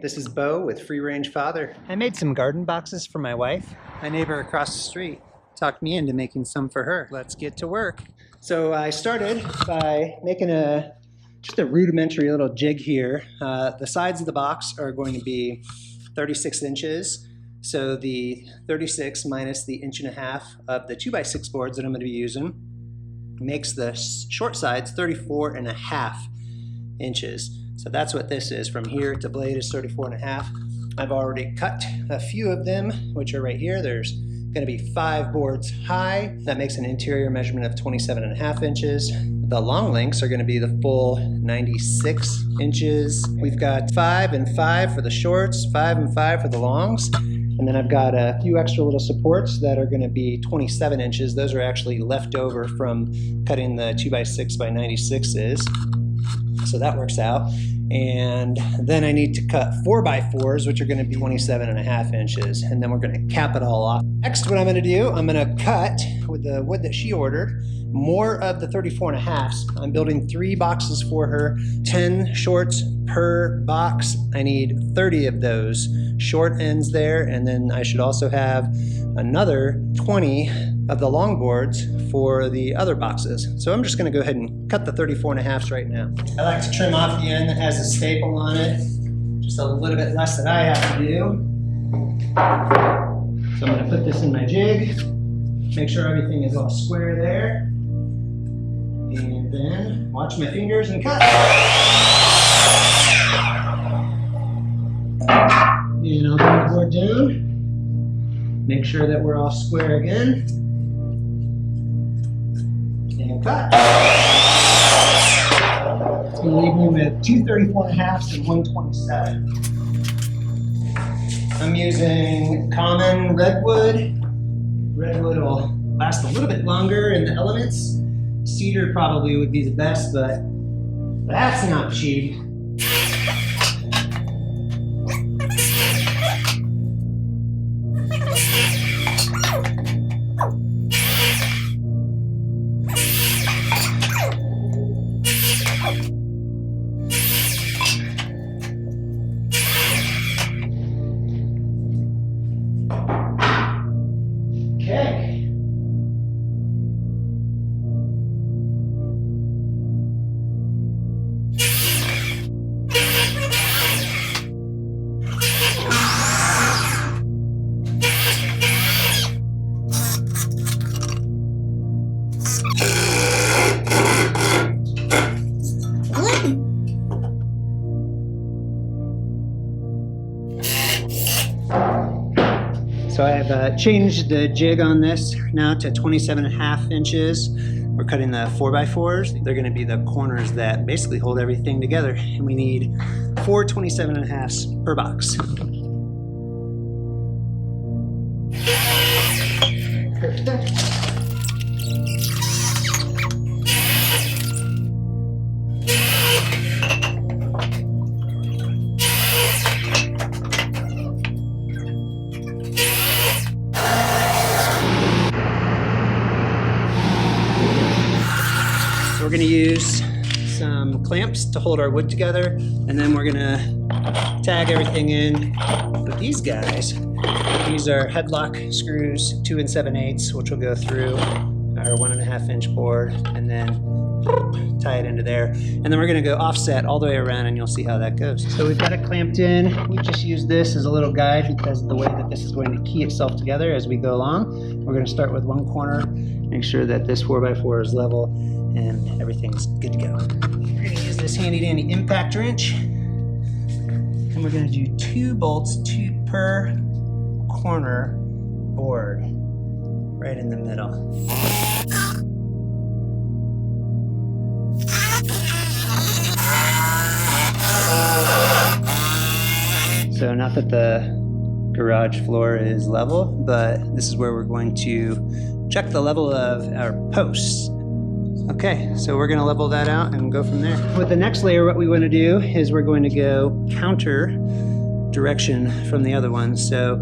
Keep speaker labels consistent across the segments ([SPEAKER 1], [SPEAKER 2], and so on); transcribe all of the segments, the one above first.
[SPEAKER 1] this is Bo with Free Range Father. I made some garden boxes for my wife. My neighbor across the street talked me into making some for her. Let's get to work. So I started by making just a rudimentary little jig here. The sides of the box are going to be 36 inches. So the 36 minus the 1.5 inches of the 2x6 boards that I'm going to be using makes the short sides 34.5 inches. So that's what this is. From here to blade is 34.5. I've already cut a few of them, which are right here. There's going to be 5 boards high. That makes an interior measurement of 27.5 inches. The long lengths are going to be the full 96 inches. We've got 5 and 5 for the shorts, 5 and 5 for the longs. And then I've got a few extra little supports that are going to be 27 inches. Those are actually left over from cutting the 2x6 by 96s. So that works out. And then I need to cut 4x4s, which are going to be 27.5 inches. And then we're going to cap it all off. Next, what I'm going to do, I'm going to cut with the wood that she ordered more of the 34.5s. I'm building 3 boxes for her, 10 shorts per box. I need 30 of those short ends there, and then I should also have another 20 of the long boards for the other boxes. So I'm just going to go ahead and cut the 34.5s right now. I like to trim off the end that has a staple on it, just a little bit less that I have to do. So I'm going to put this in my jig, make sure everything is all square there, and then watch my fingers and cut. And I'll bring the board down, make sure that we're all square again, and cut. It's going to leave me with 2 34.5s and 1 27. I'm using common redwood. Redwood will last a little bit longer in the elements. Cedar probably would be the best, but that's not cheap. So I have changed the jig on this now to 27.5 inches. We're cutting the 4x4s. They're going to be the corners that basically hold everything together. And we need 4 27.5s per box. Perfect. We're going to use some clamps to hold our wood together, and then we're going to tag everything in with these guys. These are Headlok screws, 2 7/8, which will go through our 1.5 inch board, and then tie it into there. And then we're going to go offset all the way around, and you'll see how that goes. So we've got it clamped in. We just use this as a little guide because of the way that this is going to key itself together as we go along. We're going to start with one corner, make sure that this 4x4 is level, and everything's good to go. We're going to use this handy dandy impact wrench, and we're going to do 2 bolts, 2 per corner board, right in the middle. So not that the garage floor is level, but this is where we're going to check the level of our posts. Okay, so we're going to level that out and go from there. With the next layer, what we want to do is we're going to go counter direction from the other one. So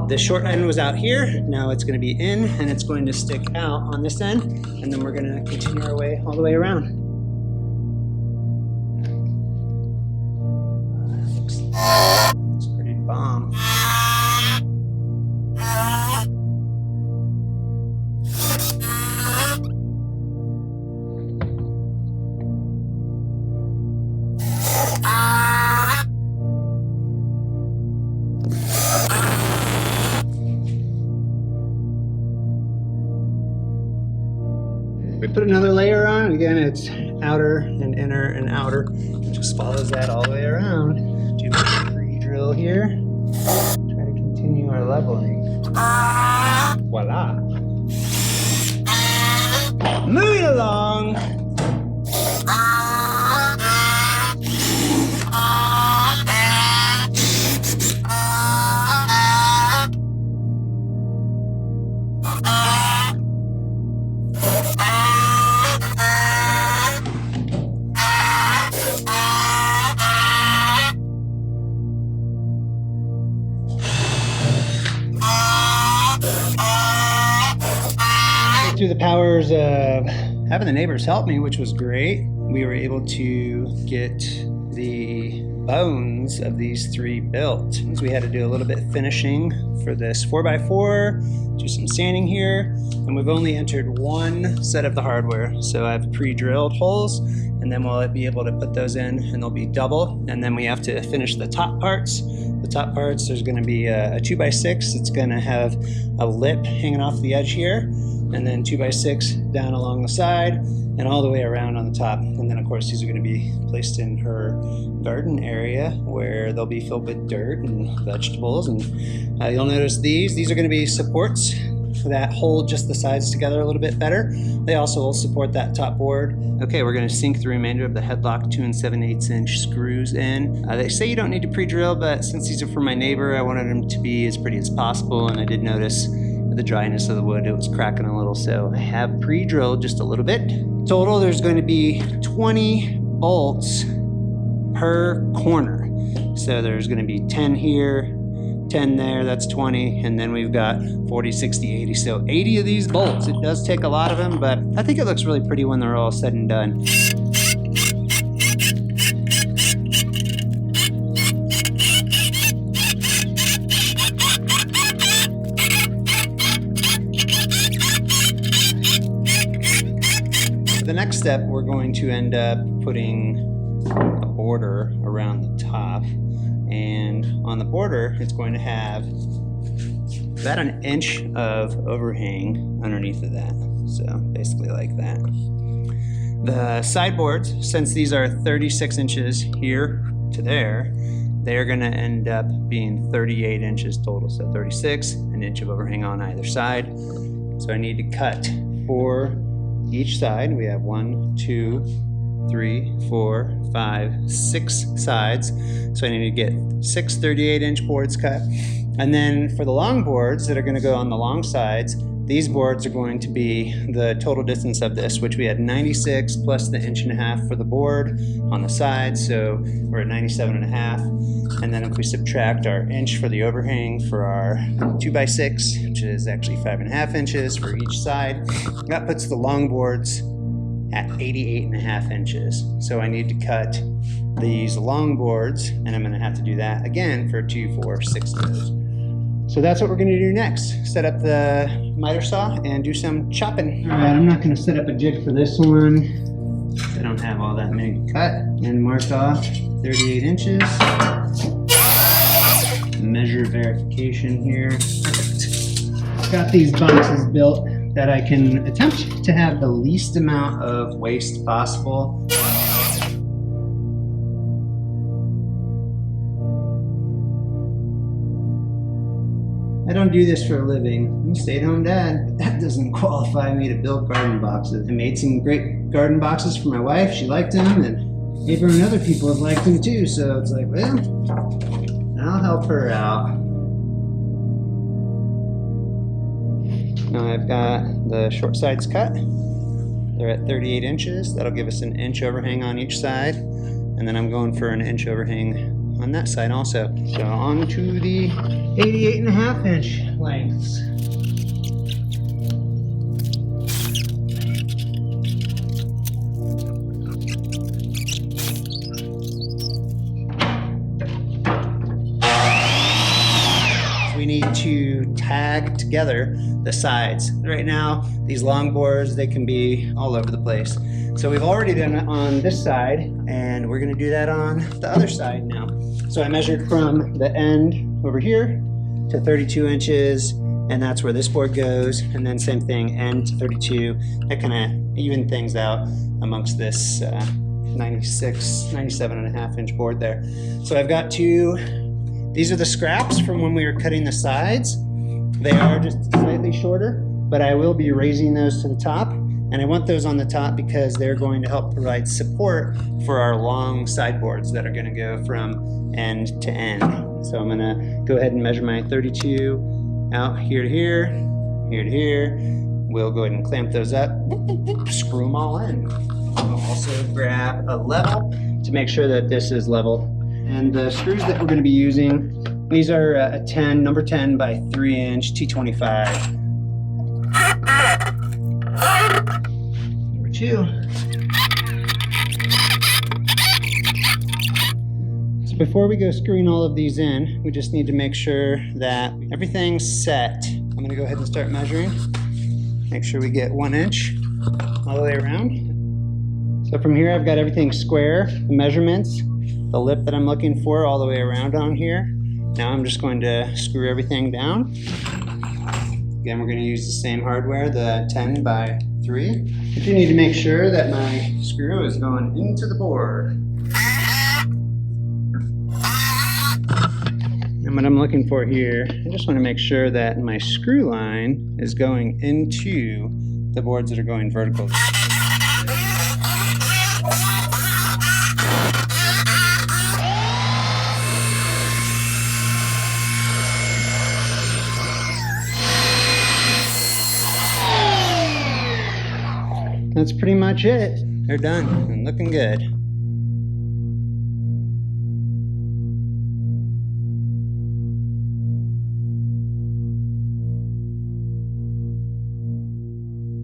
[SPEAKER 1] the short end was out here, now it's going to be in, and it's going to stick out on this end, and then we're going to continue our way all the way around. to put another layer on. Again, it's outer and inner and outer. It just follows that all the way around. Do my pre-drill here. Try to continue our leveling. Voila. Moving along. Through the powers of having the neighbors help me, which was great, we were able to get the bones of these three built. So we had to do a little bit finishing for this 4x4, do some sanding here, and we've only entered one set of the hardware. So I've pre-drilled holes, and then we'll be able to put those in, and they'll be double. And then we have to finish the top parts. The top parts, there's going to be a 2x6. It's going to have a lip hanging off the edge here, and then 2x6 down along the side and all the way around on the top. And then of course these are going to be placed in her garden area where they'll be filled with dirt and vegetables. And you'll notice these are going to be supports that hold just the sides together a little bit better. They also will support that top board. Okay, we're going to sink the remainder of the Headlok 2 7/8 inch screws in. They say you don't need to pre-drill, but since these are for my neighbor, I wanted them to be as pretty as possible, and I did notice with the dryness of the wood, it was cracking a little, so I have pre-drilled just a little bit. Total, there's going to be 20 bolts per corner. So there's going to be 10 here, 10 there, that's 20, and then we've got 40, 60, 80. So 80 of these bolts. It does take a lot of them, but I think it looks really pretty when they're all said and done. The next step, we're going to end up putting a border around the top, and on the border it's going to have about an inch of overhang underneath of that, so basically like that. The sideboards, since these are 36 inches here to there, they're going to end up being 38 inches total, so 36, an inch of overhang on either side. So I need to cut for each side. We have 1, 2, 3, 4, 5, 6 sides. So I need to get 6 38-inch boards cut. And then for the long boards that are going to go on the long sides, these boards are going to be the total distance of this, which we had 96 plus the 1.5 inches for the board on the side. So we're at 97.5. And then if we subtract our inch for the overhang for our 2x6, which is actually 5.5 inches for each side, that puts the long boards at 88.5 inches. So I need to cut these long boards, and I'm going to have to do that again for 2, 4, 6 of those. So that's what we're going to do next. Set up the miter saw and do some chopping. All right, I'm not going to set up a jig for this one. I don't have all that many to cut. And mark off 38 inches. Measure verification here. Perfect. Got these boxes built that I can attempt to have the least amount of waste possible. I don't do this for a living. I'm a stay-at-home dad, but that doesn't qualify me to build garden boxes. I made some great garden boxes for my wife. She liked them, and Ava and other people have liked them too. So it's like, well, I'll help her out. Now I've got the short sides cut. They're at 38 inches. That'll give us an inch overhang on each side. And then I'm going for an inch overhang on that side also. So on to the 88.5 inch lengths. We need to tag together the sides. Right now, these long boards, they can be all over the place. So we've already done it on this side, and we're gonna do that on the other side now. So I measured from the end over here to 32 inches, and that's where this board goes, and then same thing, end to 32. That kind of even things out amongst this 97.5 inch board there. So I've got these are the scraps from when we were cutting the sides. They are just slightly shorter, but I will be raising those to the top. And I want those on the top because they're going to help provide support for our long sideboards that are going to go from end to end. So I'm going to go ahead and measure my 32 out here to here, here to here. We'll go ahead and clamp those up, screw them all in. I'll also grab a level to make sure that this is level. And the screws that we're going to be using, these are a number 10 by 3 inch T25. Number 2. So before we go screwing all of these in, we just need to make sure that everything's set. I'm going to go ahead and start measuring. Make sure we get 1 inch all the way around. So from here I've got everything square, the measurements, the lip that I'm looking for all the way around on here. Now I'm just going to screw everything down. Again, we're going to use the same hardware, the 10 by 3. I do need to make sure that my screw is going into the board. And what I'm looking for here, I just want to make sure that my screw line is going into the boards that are going vertical. That's pretty much it. They're done and looking good.